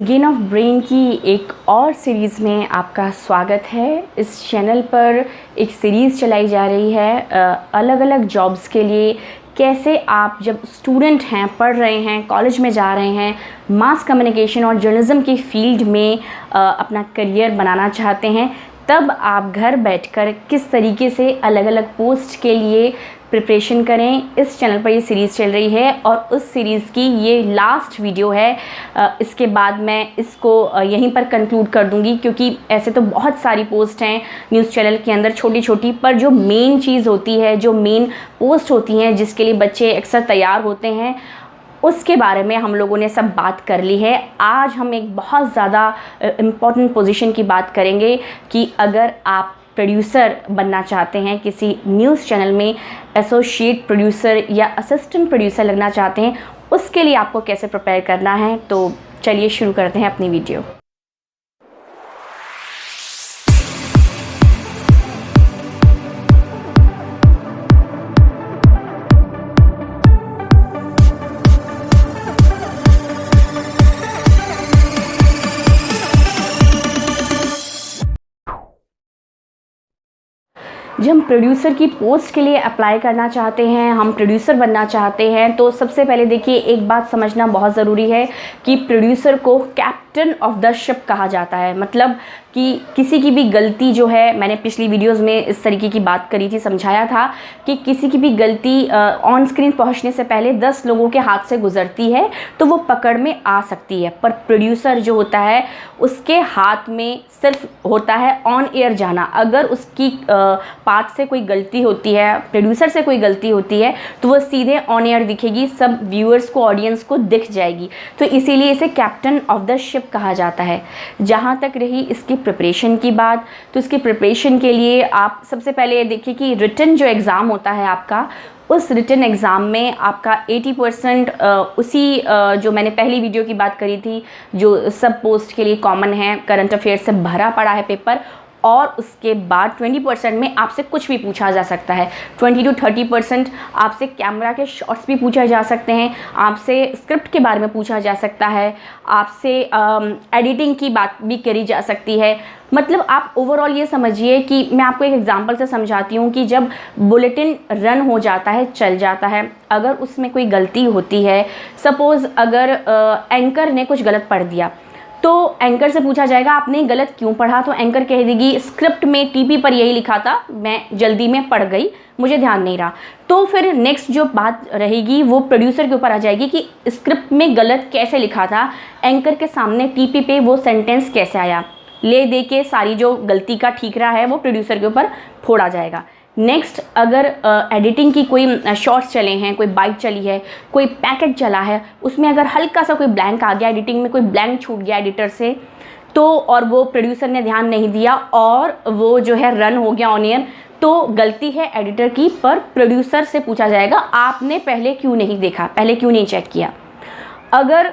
Gain of brain की एक और सीरीज़ में आपका स्वागत है। इस चैनल पर एक सीरीज़ चलाई जा रही है अलग अलग जॉब्स के लिए। कैसे आप जब स्टूडेंट हैं, पढ़ रहे हैं, कॉलेज में जा रहे हैं, मास कम्युनिकेशन और जर्नलिज्म की फील्ड में अपना करियर बनाना चाहते हैं, तब आप घर बैठकर किस तरीके से अलग अलग पोस्ट के लिए प्रिपरेशन करें। इस चैनल पर ये सीरीज़ चल रही है और उस सीरीज़ की ये लास्ट वीडियो है। इसके बाद मैं इसको यहीं पर कंक्लूड कर दूंगी, क्योंकि ऐसे तो बहुत सारी पोस्ट हैं न्यूज़ चैनल के अंदर छोटी छोटी, पर जो मेन चीज़ होती है, जो मेन पोस्ट होती हैं जिसके लिए बच्चे अक्सर तैयार होते हैं, उसके बारे में हम लोगों ने सब बात कर ली है। आज हम एक बहुत ज़्यादा इम्पॉर्टेंट पोजीशन की बात करेंगे कि अगर आप प्रोड्यूसर बनना चाहते हैं, किसी न्यूज़ चैनल में एसोसिएट प्रोड्यूसर या असिस्टेंट प्रोड्यूसर लगना चाहते हैं, उसके लिए आपको कैसे प्रिपेयर करना है। तो चलिए शुरू करते हैं अपनी वीडियो। जब हम प्रोड्यूसर की पोस्ट के लिए अप्लाई करना चाहते हैं, हम प्रोड्यूसर बनना चाहते हैं, तो सबसे पहले देखिए एक बात समझना बहुत ज़रूरी है कि प्रोड्यूसर को कैप्टन ऑफ द शिप कहा जाता है। मतलब कि किसी की भी गलती जो है, मैंने पिछली वीडियोस में इस तरीके की बात करी थी, समझाया था कि किसी की भी गलती ऑन स्क्रीन पहुंचने से पहले 10 लोगों के हाथ से गुजरती है तो वो पकड़ में आ सकती है, पर प्रोड्यूसर जो होता है उसके हाथ में सिर्फ होता है ऑन एयर जाना। अगर उसकी पार्ट से कोई गलती होती है, प्रोड्यूसर से कोई गलती होती है, तो वो सीधे ऑन एयर दिखेगी, सब व्यूअर्स को, ऑडियंस को दिख जाएगी। तो इसीलिए इसे कैप्टन ऑफ द शिप कहा जाता है। जहाँ तक रही इसकी प्रिपरेशन की बात, तो इसकी प्रिपरेशन के लिए आप सबसे पहले देखिए कि रिटन जो एग्ज़ाम होता है आपका, उस रिटन एग्ज़ाम में आपका 80% उसी जो मैंने पहली वीडियो की बात करी थी, जो सब पोस्ट के लिए कॉमन है, करंट अफेयर से भरा पड़ा है पेपर, और उसके बाद 20% में आपसे कुछ भी पूछा जा सकता है। 20 to 30% आपसे कैमरा के शॉट्स भी पूछा जा सकते हैं, आपसे स्क्रिप्ट के बारे में पूछा जा सकता है, आपसे एडिटिंग की बात भी करी जा सकती है। मतलब आप ओवरऑल ये समझिए कि मैं आपको एक एग्जांपल से समझाती हूँ कि जब बुलेटिन रन हो जाता है, चल जाता है, अगर उसमें कोई गलती होती है, सपोज़ अगर एंकर ने कुछ गलत पढ़ दिया, तो एंकर से पूछा जाएगा आपने गलत क्यों पढ़ा, तो एंकर कह देगी स्क्रिप्ट में टीपी पर यही लिखा था, मैं जल्दी में पढ़ गई, मुझे ध्यान नहीं रहा। तो फिर नेक्स्ट जो बात रहेगी वो प्रोड्यूसर के ऊपर आ जाएगी कि स्क्रिप्ट में गलत कैसे लिखा था, एंकर के सामने टीपी पे वो सेंटेंस कैसे आया। ले दे के सारी जो गलती का ठीकरा है वो प्रोड्यूसर के ऊपर फोड़ा जाएगा। नेक्स्ट, अगर एडिटिंग की कोई शॉर्ट्स चले हैं, कोई बाइट चली है, कोई पैकेट चला है, उसमें अगर हल्का सा कोई ब्लैंक आ गया, एडिटिंग में कोई ब्लैंक छूट गया एडिटर से, तो और वो प्रोड्यूसर ने ध्यान नहीं दिया और वो जो है रन हो गया ऑन एयर, तो गलती है एडिटर की, पर प्रोड्यूसर से पूछा जाएगा आपने पहले क्यों नहीं देखा, पहले क्यों नहीं चेक किया। अगर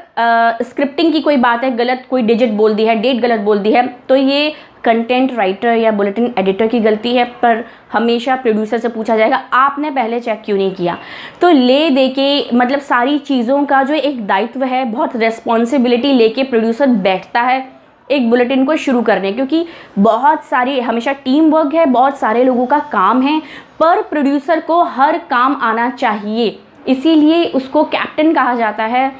स्क्रिप्टिंग की कोई बात है, गलत कोई डिजिट बोल दी है, डेट गलत बोल दी है, तो ये कंटेंट राइटर या बुलेटिन एडिटर की गलती है, पर हमेशा प्रोड्यूसर से पूछा जाएगा आपने पहले चेक क्यों नहीं किया। तो ले दे के मतलब सारी चीज़ों का जो एक दायित्व है, बहुत रेस्पॉन्सिबिलिटी लेके प्रोड्यूसर बैठता है एक बुलेटिन को शुरू करने, क्योंकि बहुत सारी हमेशा टीम वर्क है, बहुत सारे लोगों का काम है, पर प्रोड्यूसर को हर काम आना चाहिए, इसीलिए उसको कैप्टन कहा जाता है।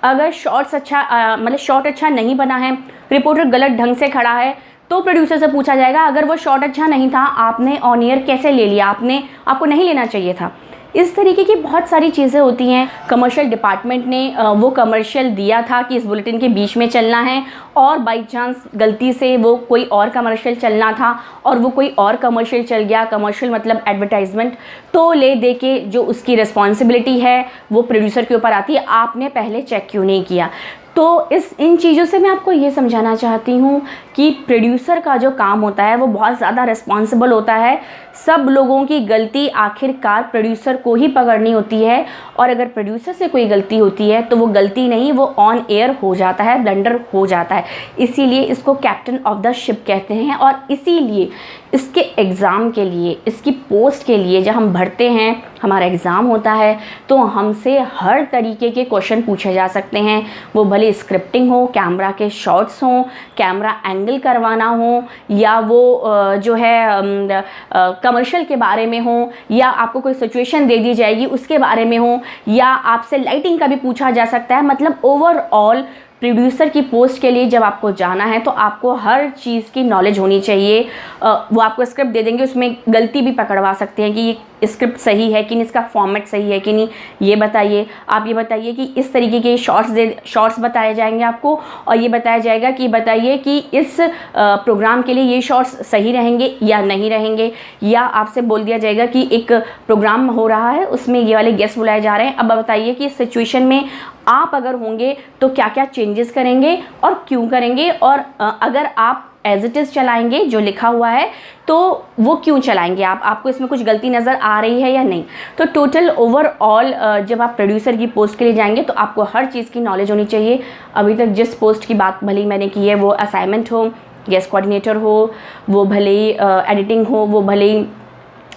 अगर शॉर्ट्स मतलब शॉट अच्छा नहीं बना है, रिपोर्टर गलत ढंग से खड़ा है, तो प्रोड्यूसर से पूछा जाएगा अगर वो शॉट अच्छा नहीं था, आपने ऑन एयर कैसे ले लिया, आपको नहीं लेना चाहिए था। इस तरीके की बहुत सारी चीज़ें होती हैं। कमर्शियल डिपार्टमेंट ने वो कमर्शियल दिया था कि इस बुलेटिन के बीच में चलना है, और बाई चांस गलती से वो कोई और कमर्शियल चलना था और वो कोई और कमर्शियल चल गया, कमर्शियल मतलब एडवर्टाइजमेंट, तो ले दे के जो उसकी रिस्पॉन्सिबिलिटी है वो प्रोड्यूसर के ऊपर आती है, आपने पहले चेक क्यों नहीं किया। तो इन चीज़ों से मैं आपको ये समझाना चाहती हूँ कि प्रोड्यूसर का जो काम होता है वो बहुत ज़्यादा रिस्पॉन्सिबल होता है। सब लोगों की गलती आखिरकार प्रोड्यूसर को ही पकड़नी होती है, और अगर प्रोड्यूसर से कोई गलती होती है तो वो गलती नहीं, वो ऑन एयर हो जाता है, ब्लंडर हो जाता है। इसीलिए इसको कैप्टन ऑफ द शिप कहते हैं, और इसीलिए इसके एग्ज़ाम के लिए, इसकी पोस्ट के लिए जब हम भरते हैं, हमारा एग्ज़ाम होता है, तो हमसे हर तरीके के क्वेश्चन पूछे जा सकते हैं। वो भले स्क्रिप्टिंग हो, कैमरा के शॉट्स हों, कैमरा एंगल करवाना हो, या वो जो है कमर्शियल के बारे में हो, या आपको कोई सिचुएशन दे दी जाएगी उसके बारे में हो, या आपसे लाइटिंग का भी पूछा जा सकता है। मतलब ओवरऑल प्रोड्यूसर की पोस्ट के लिए जब आपको जाना है तो आपको हर चीज़ की नॉलेज होनी चाहिए। वो आपको स्क्रिप्ट दे देंगे, उसमें गलती भी पकड़वा सकते हैं कि ये स्क्रिप्ट सही है कि नहीं, इसका फॉर्मेट सही है कि नहीं, ये बताइए। आप ये बताइए कि इस तरीके के शॉर्ट्स बताए जाएंगे आपको, और ये बताया जाएगा कि बताइए कि इस प्रोग्राम के लिए ये शॉर्ट्स सही रहेंगे या नहीं रहेंगे। या आपसे बोल दिया जाएगा कि एक प्रोग्राम हो रहा है, उसमें ये वाले गेस्ट बुलाए जा रहे हैं, अब बताइए कि इस सिचुएशन में आप अगर होंगे तो क्या क्या चेंजेस करेंगे और क्यों करेंगे, और अगर आप एज इट इज़ चलाएंगे जो लिखा हुआ है तो वो क्यों चलाएंगे, आपको इसमें कुछ गलती नज़र आ रही है या नहीं। तो टोटल ओवरऑल जब आप प्रोड्यूसर की पोस्ट के लिए जाएंगे तो आपको हर चीज़ की नॉलेज होनी चाहिए। अभी तक जिस पोस्ट की बात भले मैंने की है, वो असाइनमेंट हो, गेस्ट कोऑर्डिनेटर हो, वो भले एडिटिंग हो, वो भले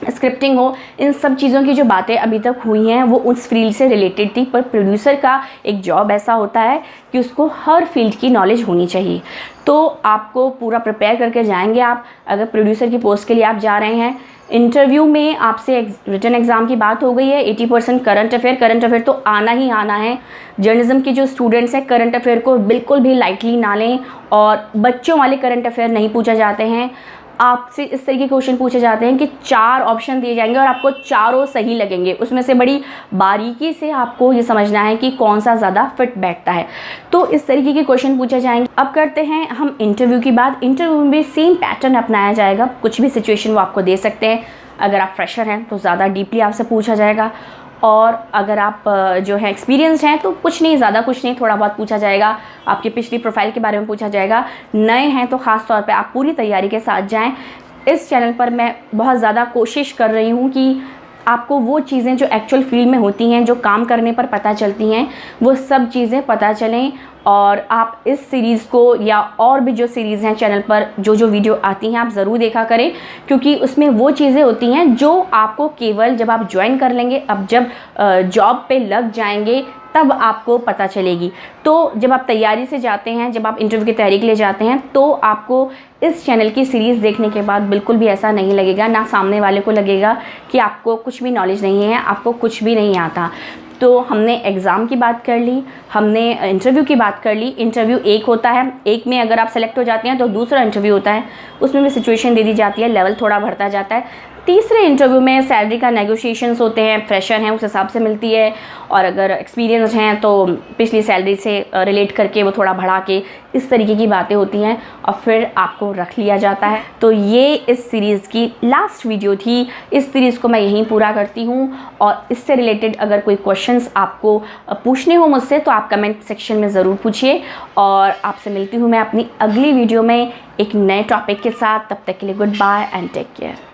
स्क्रिप्टिंग हो, इन सब चीज़ों की जो बातें अभी तक हुई हैं वो उस फील्ड से रिलेटेड थी। पर प्रोड्यूसर का एक जॉब ऐसा होता है कि उसको हर फील्ड की नॉलेज होनी चाहिए। तो आपको पूरा प्रिपेयर करके जाएंगे आप। अगर प्रोड्यूसर की पोस्ट के लिए आप जा रहे हैं, इंटरव्यू में आपसे रिटन एग्ज़ाम की बात हो गई है, 80% करंट अफेयर तो आना ही आना है। जर्नलिज्म के जो स्टूडेंट्स हैं, करंट अफेयर को बिल्कुल भी लाइटली ना लें, और बच्चों वाले करंट अफेयर नहीं पूछा जाते हैं। आपसे इस तरीके के क्वेश्चन पूछे जाते हैं कि 4 ऑप्शन दिए जाएंगे और आपको चारों सही लगेंगे। उसमें से बड़ी बारीकी से आपको ये समझना है कि कौन सा ज़्यादा फिट बैठता है। तो इस तरीके के क्वेश्चन पूछे जाएंगे। अब करते हैं हम इंटरव्यू की बात। इंटरव्यू में भी सेम पैटर्न अपनाया जाएगा। कुछ भी सिचुएशन वो आपको दे सकते हैं। अगर आप फ्रेशर हैं तो ज़्यादा डीपली आपसे पूछा जाएगा, और अगर आप जो है एक्सपीरियंस्ड हैं तो कुछ नहीं, ज़्यादा कुछ नहीं, थोड़ा बहुत पूछा जाएगा। आपकी पिछली प्रोफाइल के बारे में पूछा जाएगा। नए हैं तो ख़ास तौर पे आप पूरी तैयारी के साथ जाएं। इस चैनल पर मैं बहुत ज़्यादा कोशिश कर रही हूँ कि आपको वो चीज़ें जो एक्चुअल फील्ड में होती हैं, जो काम करने पर पता चलती हैं, वो सब चीज़ें पता चलें। और आप इस सीरीज़ को या और भी जो सीरीज़ हैं चैनल पर, जो वीडियो आती हैं, आप ज़रूर देखा करें, क्योंकि उसमें वो चीज़ें होती हैं जो आपको केवल जब आप ज्वाइन कर लेंगे, अब जब जॉब पे लग जाएंगे तब आपको पता चलेगी। तो जब आप तैयारी से जाते हैं, जब आप इंटरव्यू की तैयारी के लिए जाते हैं, तो आपको इस चैनल की सीरीज़ देखने के बाद बिल्कुल भी ऐसा नहीं लगेगा, ना सामने वाले को लगेगा कि आपको कुछ भी नॉलेज नहीं है, आपको कुछ भी नहीं आता। तो हमने एग्ज़ाम की बात कर ली, हमने इंटरव्यू की बात कर ली। इंटरव्यू एक होता है, एक में अगर आप सेलेक्ट हो जाते हैं तो दूसरा इंटरव्यू होता है, उसमें भी सिचुएशन दे दी जाती है, लेवल थोड़ा बढ़ता जाता है। तीसरे इंटरव्यू में सैलरी का नेगोशिएशंस होते हैं, फ्रेशर हैं उस हिसाब से मिलती है, और अगर एक्सपीरियंस हैं तो पिछली सैलरी से रिलेट करके वो थोड़ा बढ़ा के, इस तरीके की बातें होती हैं, और फिर आपको रख लिया जाता है। तो ये इस सीरीज़ की लास्ट वीडियो थी। इस सीरीज़ को मैं यहीं पूरा करती हूँ, और इससे रिलेटेड अगर कोई क्वेश्चंस आपको पूछने हो मुझसे तो आप कमेंट सेक्शन में ज़रूर पूछिए। और आपसे मिलती हूँ मैं अपनी अगली वीडियो में एक नए टॉपिक के साथ। तब तक के लिए goodbye and take care.